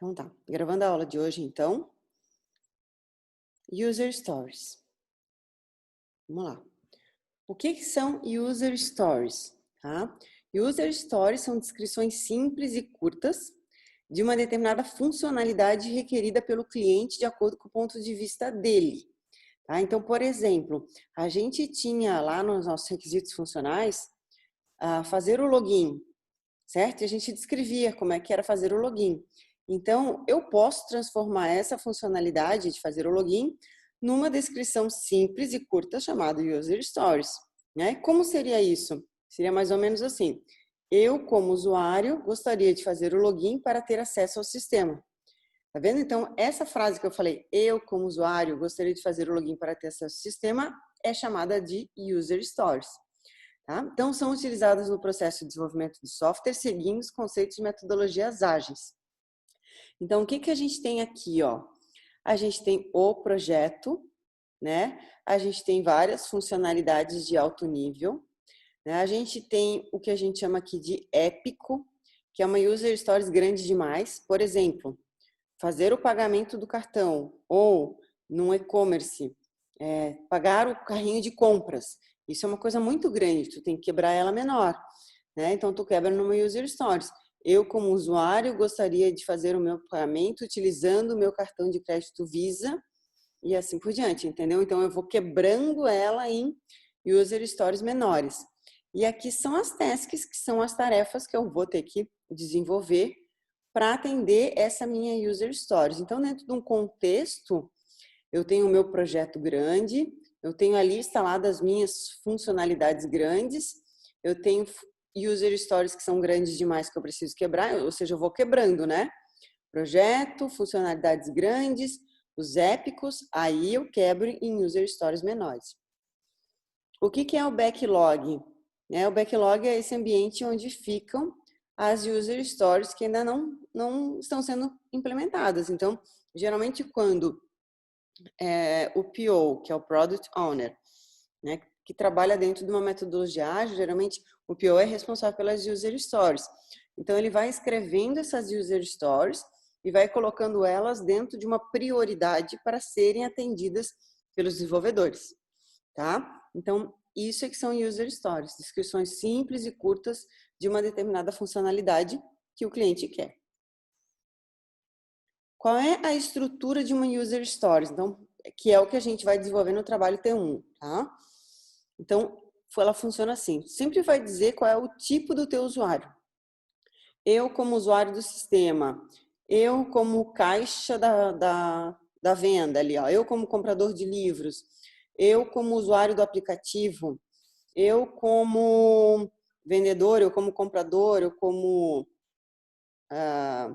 Então tá, gravando a aula de hoje então, User Stories. Vamos lá. O que são User Stories? Tá? User Stories são descrições simples e curtas de uma determinada funcionalidade requerida pelo cliente de acordo com o ponto de vista dele. Tá? Então, por exemplo, a gente tinha lá nos nossos requisitos funcionais fazer o login, certo? E a gente descrevia como é que era fazer o login. Então, eu posso transformar essa funcionalidade de fazer o login numa descrição simples e curta chamada User Stories, né? Como seria isso? Seria mais ou menos assim: eu, como usuário, gostaria de fazer o login para ter acesso ao sistema. Tá vendo? Então, essa frase que eu falei, eu, como usuário, gostaria de fazer o login para ter acesso ao sistema, é chamada de User Stories. Tá? Então, são utilizadas no processo de desenvolvimento de software, seguindo os conceitos de metodologias ágeis. Então, o que a gente tem aqui, ó? A gente tem o projeto, né? A gente tem várias funcionalidades de alto nível, né? A gente tem o que a gente chama aqui de épico, que é uma user stories grande demais. Por exemplo, fazer o pagamento do cartão ou num e-commerce, pagar o carrinho de compras. Isso é uma coisa muito grande, tu tem que quebrar ela menor, né? Então, tu quebra numa user stories. Eu, como usuário, gostaria de fazer o meu pagamento utilizando o meu cartão de crédito Visa e assim por diante, entendeu? Então, eu vou quebrando ela em user stories menores. E aqui são as tasks, que são as tarefas que eu vou ter que desenvolver para atender essa minha user stories. Então, dentro de um contexto, eu tenho o meu projeto grande, eu tenho ali instaladas as minhas funcionalidades grandes, eu tenho user stories que são grandes demais que eu preciso quebrar, ou seja, eu vou quebrando, né? Projeto, funcionalidades grandes, os épicos, aí eu quebro em user stories menores. O que é o backlog? O backlog é esse ambiente onde ficam as user stories que ainda não estão sendo implementadas. Então, geralmente quando o PO, que é o Product Owner, né, que trabalha dentro de uma metodologia ágil, geralmente o PO é responsável pelas user stories. Então, ele vai escrevendo essas user stories e vai colocando elas dentro de uma prioridade para serem atendidas pelos desenvolvedores, tá? Então, isso é que são user stories, descrições simples e curtas de uma determinada funcionalidade que o cliente quer. Qual é a estrutura de uma user stories? Então, que é o que a gente vai desenvolver no trabalho T1, tá? Então, ela funciona assim. Sempre vai dizer qual é o tipo do teu usuário. Eu, como usuário do sistema. Eu, como caixa da venda ali, ó. Eu, como comprador de livros. Eu, como usuário do aplicativo. Eu, como vendedor. Eu, como comprador. Eu, como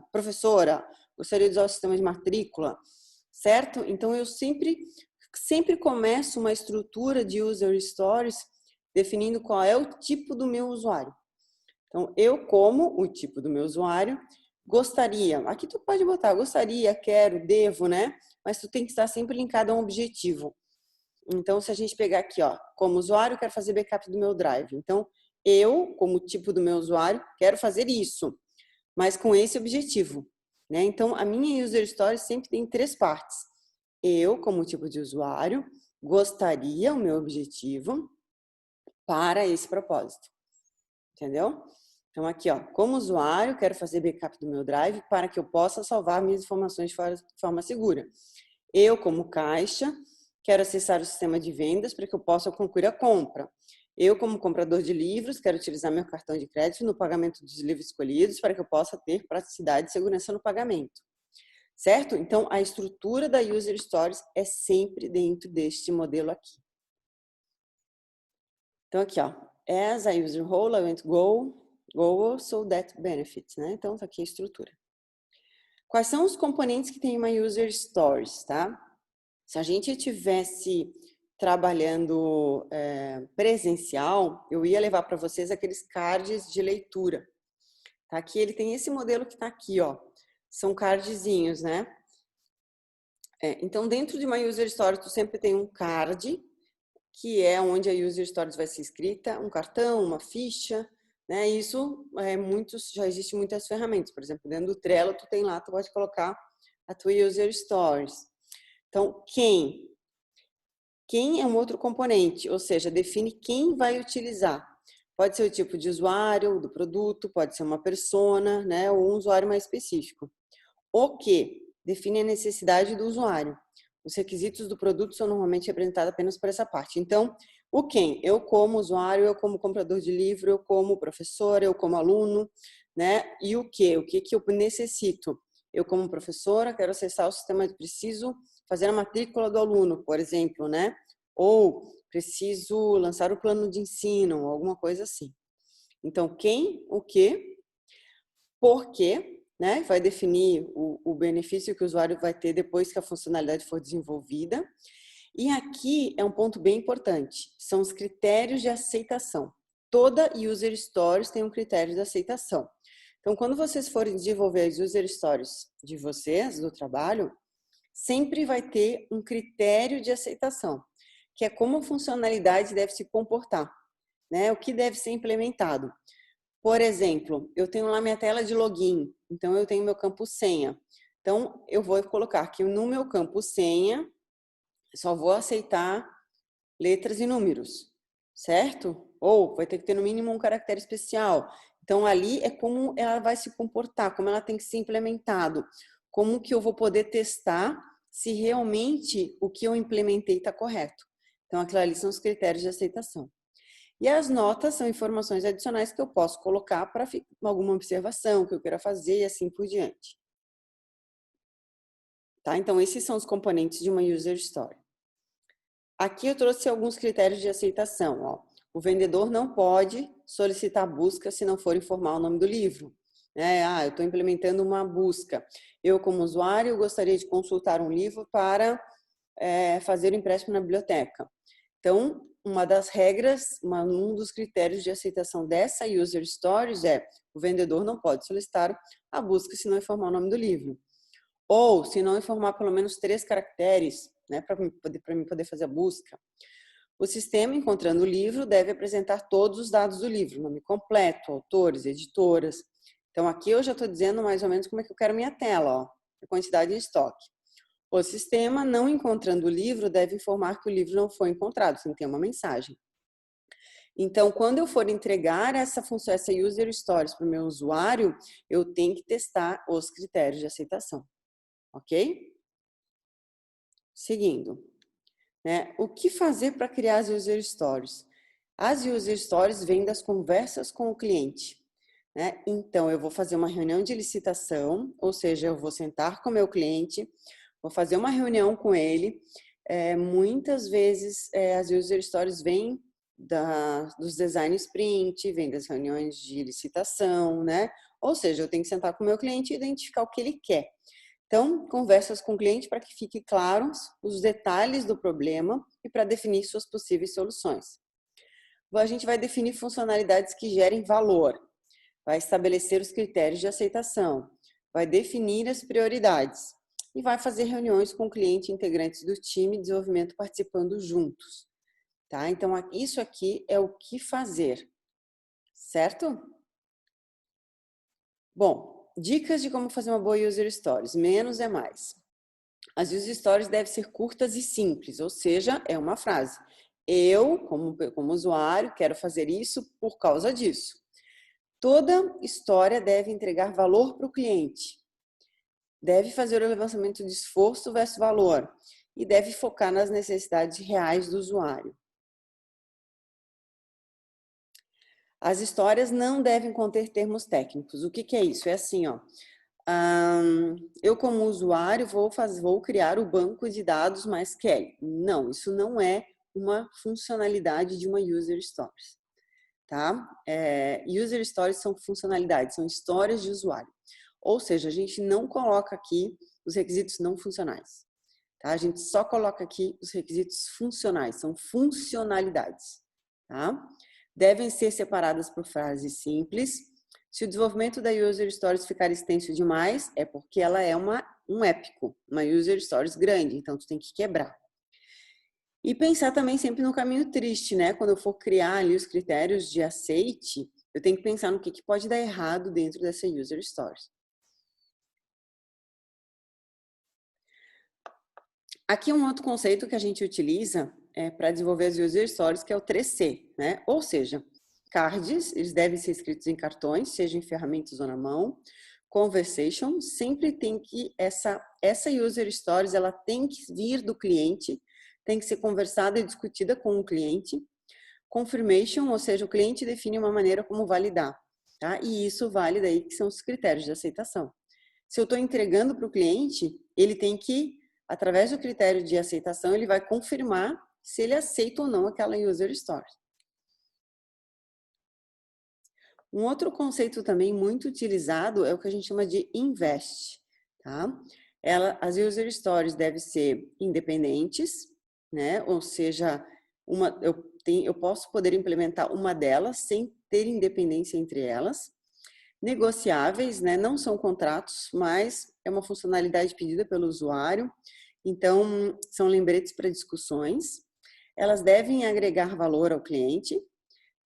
professora. Gostaria de usar o sistema de matrícula. Certo? Então, eu sempre começo uma estrutura de user stories definindo qual é o tipo do meu usuário. Então, eu como o tipo do meu usuário, gostaria, aqui tu pode botar gostaria, quero, devo, né? Mas tu tem que estar sempre linkado a um objetivo. Então, se a gente pegar aqui, ó, como usuário, quero fazer backup do meu drive. Então, eu, como tipo do meu usuário, quero fazer isso, mas com esse objetivo, né? Então, a minha user story sempre tem 3 partes. Eu, como tipo de usuário, gostaria, o meu objetivo, para esse propósito. Entendeu? Então, aqui, ó, como usuário, quero fazer backup do meu drive para que eu possa salvar minhas informações de forma segura. Eu, como caixa, quero acessar o sistema de vendas para que eu possa concluir a compra. Eu, como comprador de livros, quero utilizar meu cartão de crédito no pagamento dos livros escolhidos para que eu possa ter praticidade e segurança no pagamento. Certo? Então, a estrutura da User Stories é sempre dentro deste modelo aqui. Então, aqui, ó. As a user role, I want go so that benefits, né? Então, tá aqui a estrutura. Quais são os componentes que tem uma user stories, tá? Se a gente tivesse trabalhando presencial, eu ia levar para vocês aqueles cards de leitura. Tá? Aqui ele tem esse modelo que tá aqui, ó. São cardzinhos, né? Então, dentro de uma user story, tu sempre tem um card, que é onde a user stories vai ser escrita, um cartão, uma ficha, né? Isso já existem muitas ferramentas. Por exemplo, dentro do Trello, tu pode colocar a tua user stories. Então, quem é um outro componente, ou seja, define quem vai utilizar. Pode ser o tipo de usuário do produto, pode ser uma persona, né, ou um usuário mais específico. O que define a necessidade do usuário. Os requisitos do produto são normalmente representados apenas por essa parte. Então, o quem? Eu como usuário, eu como comprador de livro, eu como professor, eu como aluno, né? E o que? O que eu necessito? Eu como professora quero acessar o sistema, preciso fazer a matrícula do aluno, por exemplo, né? Ou preciso lançar o plano de ensino, alguma coisa assim. Então, quem, o que, por quê, né? Vai definir o benefício que o usuário vai ter depois que a funcionalidade for desenvolvida. E aqui é um ponto bem importante, são os critérios de aceitação. Toda user stories tem um critério de aceitação. Então, quando vocês forem desenvolver as user stories de vocês, do trabalho, sempre vai ter um critério de aceitação, que é como a funcionalidade deve se comportar, né? O que deve ser implementado. Por exemplo, eu tenho lá minha tela de login, então eu tenho meu campo senha. Então, eu vou colocar que no meu campo senha, só vou aceitar letras e números, certo? Ou vai ter que ter no mínimo um caractere especial. Então, ali é como ela vai se comportar, como ela tem que ser implementado, como que eu vou poder testar se realmente o que eu implementei está correto. Então, aquilo ali são os critérios de aceitação. E as notas são informações adicionais que eu posso colocar para alguma observação que eu queira fazer e assim por diante. Tá? Então, esses são os componentes de uma user story. Aqui eu trouxe alguns critérios de aceitação. Ó. O vendedor não pode solicitar busca se não for informar o nome do livro. Eu estou implementando uma busca. Eu, como usuário, gostaria de consultar um livro para fazer o empréstimo na biblioteca. Então, uma das regras, um dos critérios de aceitação dessa user stories é o vendedor não pode solicitar a busca se não informar o nome do livro. Ou se não informar pelo menos 3 caracteres, né, para mim poder fazer a busca. O sistema, encontrando o livro, deve apresentar todos os dados do livro, nome completo, autores, editoras. Então, aqui eu já estou dizendo mais ou menos como é que eu quero minha tela, ó, a quantidade em estoque. O sistema, não encontrando o livro, deve informar que o livro não foi encontrado, sem ter uma mensagem. Então, quando eu for entregar essa função, essa user stories para o meu usuário, eu tenho que testar os critérios de aceitação. Ok? Seguindo, né? O que fazer para criar as user stories? As user stories vêm das conversas com o cliente, né? Então, eu vou fazer uma reunião de licitação, ou seja, eu vou sentar com o meu cliente, vou fazer uma reunião com ele. Muitas vezes, as user stories vêm dos design sprint, vêm das reuniões de licitação, né? Ou seja, eu tenho que sentar com o meu cliente e identificar o que ele quer. Então, conversas com o cliente para que fique claros os detalhes do problema e para definir suas possíveis soluções. A gente vai definir funcionalidades que gerem valor, vai estabelecer os critérios de aceitação, vai definir as prioridades e vai fazer reuniões com o cliente e integrantes do time de desenvolvimento participando juntos. Tá? Então, isso aqui é o que fazer, certo? Bom, dicas de como fazer uma boa user stories. Menos é mais. As user stories devem ser curtas e simples, ou seja, é uma frase. Eu, como usuário, quero fazer isso por causa disso. Toda história deve entregar valor para o cliente. Deve fazer o levantamento de esforço versus valor. E deve focar nas necessidades reais do usuário. As histórias não devem conter termos técnicos. O que é isso? É assim, ó. Eu como usuário vou criar o banco de dados MySQL. Não, isso não é uma funcionalidade de uma user stories, tá? User stories são funcionalidades, são histórias de usuário. Ou seja, a gente não coloca aqui os requisitos não funcionais, tá? A gente só coloca aqui os requisitos funcionais, são funcionalidades, tá? Devem ser separadas por frases simples. Se o desenvolvimento da User Stories ficar extenso demais, é porque ela é um épico, uma User Stories grande, então tu tem que quebrar. E pensar também sempre no caminho triste, né? Quando eu for criar ali os critérios de aceite, eu tenho que pensar no que pode dar errado dentro dessa User Stories. Aqui um outro conceito que a gente utiliza para desenvolver as User Stories, que é o 3C, né? Ou seja, cards, eles devem ser escritos em cartões, seja em ferramentas ou na mão. Conversation, sempre tem que, essa User Stories, ela tem que vir do cliente, tem que ser conversada e discutida com o cliente. Confirmation, ou seja, o cliente define uma maneira como validar, tá? E isso vale daí que são os critérios de aceitação. Se eu estou entregando para o cliente, ele tem que, através do critério de aceitação, ele vai confirmar se ele aceita ou não aquela User Story. Um outro conceito também muito utilizado é o que a gente chama de invest, tá? As User Stories devem ser independentes, né? Ou seja, eu posso poder implementar uma delas sem ter independência entre elas. Negociáveis, né? Não são contratos, mas é uma funcionalidade pedida pelo usuário. Então, são lembretes para discussões. Elas devem agregar valor ao cliente,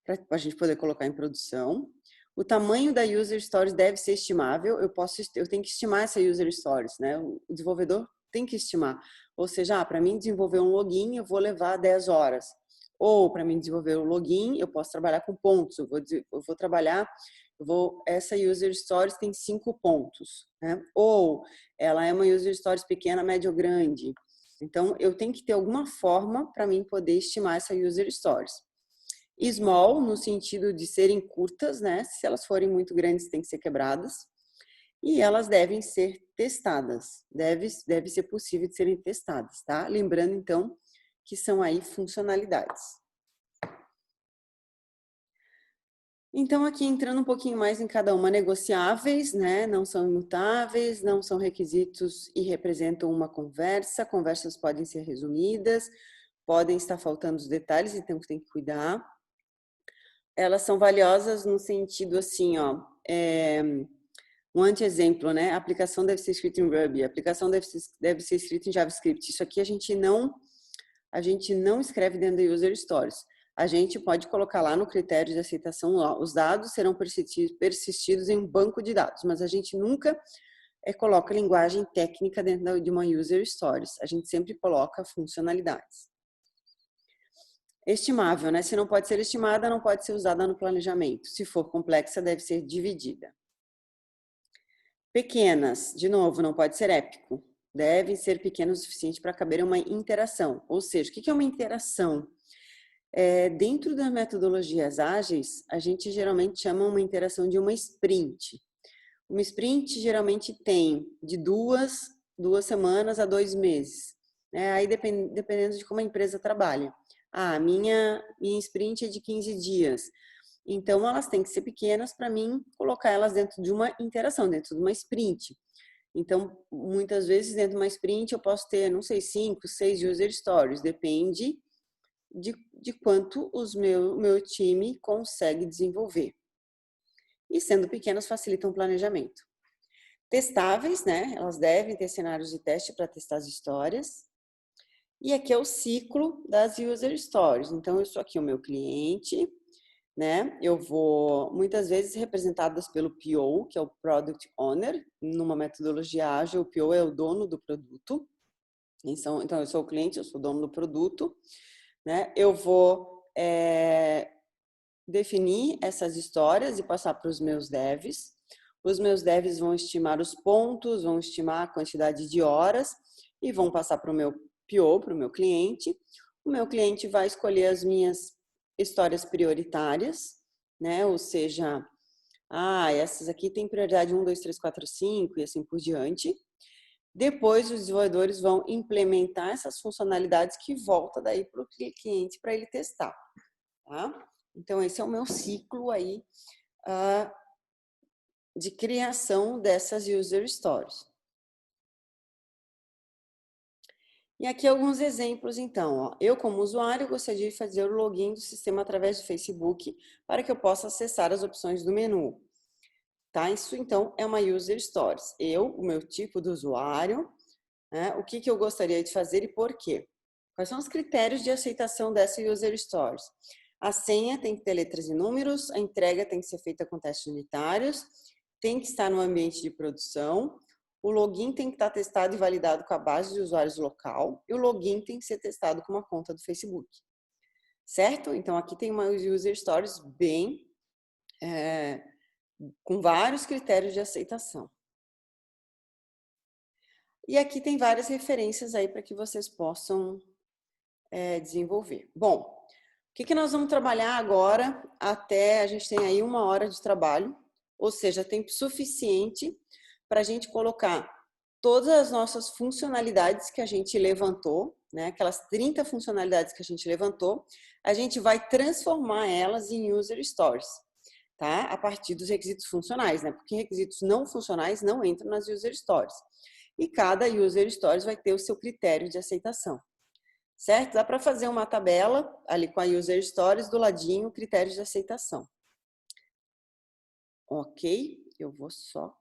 para a gente poder colocar em produção. O tamanho da User Stories deve ser estimável. Eu tenho que estimar essa User Stories, né? O desenvolvedor tem que estimar. Ou seja, para mim desenvolver um login, eu vou levar 10 horas. Ou para mim desenvolver o login, eu posso trabalhar com pontos. Essa User Stories tem 5 pontos, né? Ou ela é uma User Stories pequena, média ou grande. Então, eu tenho que ter alguma forma para mim poder estimar essa User Stories. Small, no sentido de serem curtas, né? Se elas forem muito grandes, têm que ser quebradas. E elas devem ser testadas. Deve ser possível de serem testadas, tá? Lembrando, então, que são aí funcionalidades. Então, aqui entrando um pouquinho mais em cada uma, negociáveis, né? Não são imutáveis, não são requisitos e representam uma conversa. Conversas podem ser resumidas, podem estar faltando os detalhes, então tem que cuidar. Elas são valiosas no sentido assim, ó, um anti-exemplo, né? A aplicação deve ser escrita em Ruby, a aplicação deve ser escrita em JavaScript. Isso aqui a gente não escreve dentro da User Stories. A gente pode colocar lá no critério de aceitação, ó, os dados serão persistidos em um banco de dados, mas a gente nunca coloca linguagem técnica dentro de uma User Stories. A gente sempre coloca funcionalidades. Estimável, né? Se não pode ser estimada, não pode ser usada no planejamento. Se for complexa, deve ser dividida. Pequenas, de novo, não pode ser épico. Devem ser pequenas o suficiente para caber uma interação. Ou seja, o que é uma interação? Dentro das metodologias ágeis, a gente geralmente chama uma interação de uma sprint. Uma sprint geralmente tem de duas semanas a 2 meses. Aí dependendo de como a empresa trabalha. A minha sprint é de 15 dias. Então, elas têm que ser pequenas para mim colocar elas dentro de uma interação, dentro de uma sprint. Então, muitas vezes, dentro de uma sprint, eu posso ter, não sei, 5, 6 user stories. Depende de quanto meu time consegue desenvolver. E sendo pequenas, facilitam o planejamento. Testáveis, né? Elas devem ter cenários de teste para testar as histórias. E aqui é o ciclo das User Stories. Então, eu sou aqui o meu cliente, né? Eu vou, muitas vezes, representadas pelo PO, que é o Product Owner. Numa metodologia ágil, o PO é o dono do produto. Então, eu sou o cliente, eu sou o dono do produto, né? Eu vou definir essas histórias e passar para os meus devs. Os meus devs vão estimar os pontos, vão estimar a quantidade de horas e vão passar para o meu PO, para o meu cliente. O meu cliente vai escolher as minhas histórias prioritárias, né? Ou seja, essas aqui têm prioridade 1, 2, 3, 4, 5 e assim por diante. Depois, os desenvolvedores vão implementar essas funcionalidades que volta daí para o cliente para ele testar, tá? Então, esse é o meu ciclo aí de criação dessas User Stories. E aqui alguns exemplos, então. Ó. Eu, como usuário, gostaria de fazer o login do sistema através do Facebook para que eu possa acessar as opções do menu. Tá? Isso, então, é uma User Stories. O meu tipo de usuário, né? O que eu gostaria de fazer e por quê. Quais são os critérios de aceitação dessa User Stories? A senha tem que ter letras e números, a entrega tem que ser feita com testes unitários, tem que estar no ambiente de produção, o login tem que estar testado e validado com a base de usuários local e o login tem que ser testado com uma conta do Facebook. Certo? Então, aqui tem uma User Stories bem, com vários critérios de aceitação. E aqui tem várias referências aí para que vocês possam desenvolver. Bom, o que nós vamos trabalhar agora até a gente tem aí 1 hora de trabalho, ou seja, tempo suficiente para a gente colocar todas as nossas funcionalidades que a gente levantou, né? Aquelas 30 funcionalidades que a gente levantou, a gente vai transformar elas em User Stories, tá? A partir dos requisitos funcionais, né? Porque requisitos não funcionais não entram nas User Stories. E cada User Stories vai ter o seu critério de aceitação. Certo? Dá para fazer uma tabela ali com a User Stories do ladinho, critérios de aceitação. Ok? Eu vou só